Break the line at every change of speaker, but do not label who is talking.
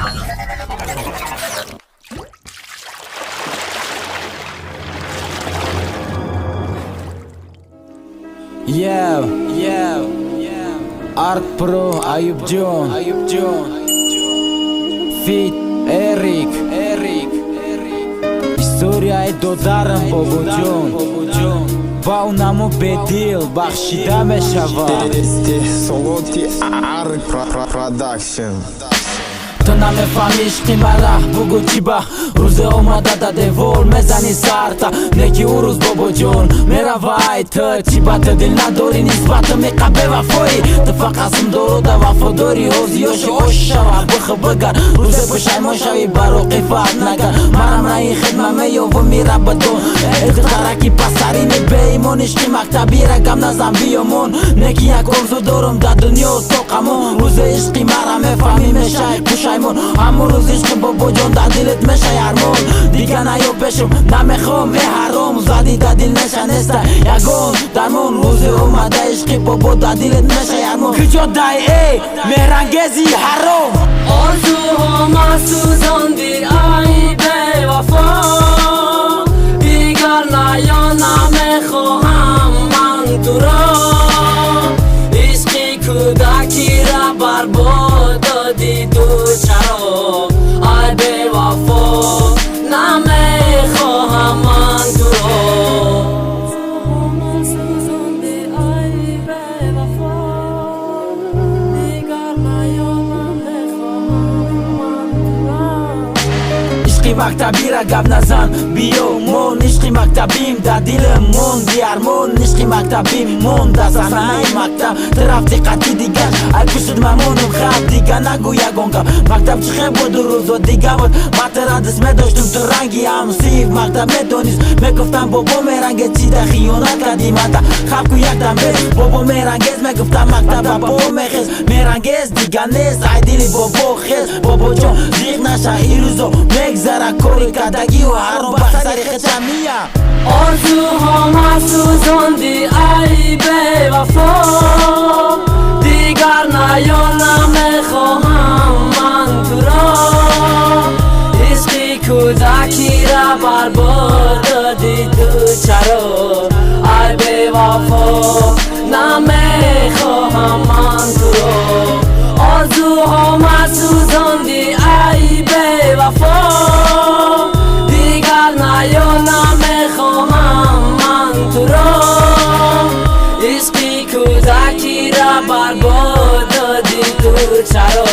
Ark Pro Ayubjon Fit Erik Историяи додарам бобоҷон ба унаму бедил бахшида мешавад.
Солоти Ark Production.
تو نمیفهمی عشقی مرا بگو چی با روز اومده دا دیوار میزنی سرتا نگی او روز بابا جون میروای تو چی با تو دل نداری نسبت میقبه وفایی تو فقط دارو دا وفاداری حوزیاش اوش شوا بخ بگر روز پشایمان شوی برو قفت نگر منم را این خدمه میو و میره بدون ترکی پسرین به ایمون عشقی مکتبی رقم نزم بیامون نگی یک ارزو دارم دا دنیا تو قمون روز عشقی مرا میفهمی میشه پشایمان همون روز عشق بابا جان در دلت میشه یارمون دیگه نیا پیشم نمیخوام ای حرام زدی در دل نشنسته یگون درمون روز اومده عشق بابا در دلت میشه یارمون کجا دای ای مهرنگیزی حرام
آرزوها سوزاندی ای بی وفا دیگر نیا نمیخواهم من تو را عشقی کودکی را برباد دادی تو چرا ای بی وفا نمیخواهم من تو را سوزاندی ای بی وفا دیگر نیا نمیخواهم من تو را
عشقی مکتبی را گپ نزن بیامون عشقی مکتبیم در دلمون بیارمون عشقی مکتبیم مون در صحنه مکتب طرف دقتی دیگر ای پشت ممونم خب دیگه نگو یگون گپ مکتب چه خیلی بود روز و دیگه بود مطرح دست میداشتم تو رنگی هم سیف مکتب میدونیست میگفتم بابا میرنگه چی ده خیانت کردی متا خب کو یک دم بیز بابا میرنگیز میگفتم مکتب بابا میخیز میرنگیز دیگه نیست ای دیلی بابا خیز بابا جان زیغ نشه ای روزو میگذره کاری کدگی و هرون بخسری خچمیم
آرزوها سوزاندی ای بی وفا دیگر نیا نمیخواهم من تو را عشقی کودکی را برباد دادی تو چرا ای بی وفا نمیخواهم من تو را آرزوها سوزاندی ای بی وفا دیگر نیا نمیخواهم من تو را عشقی کودکی را برباد دادی تو چرا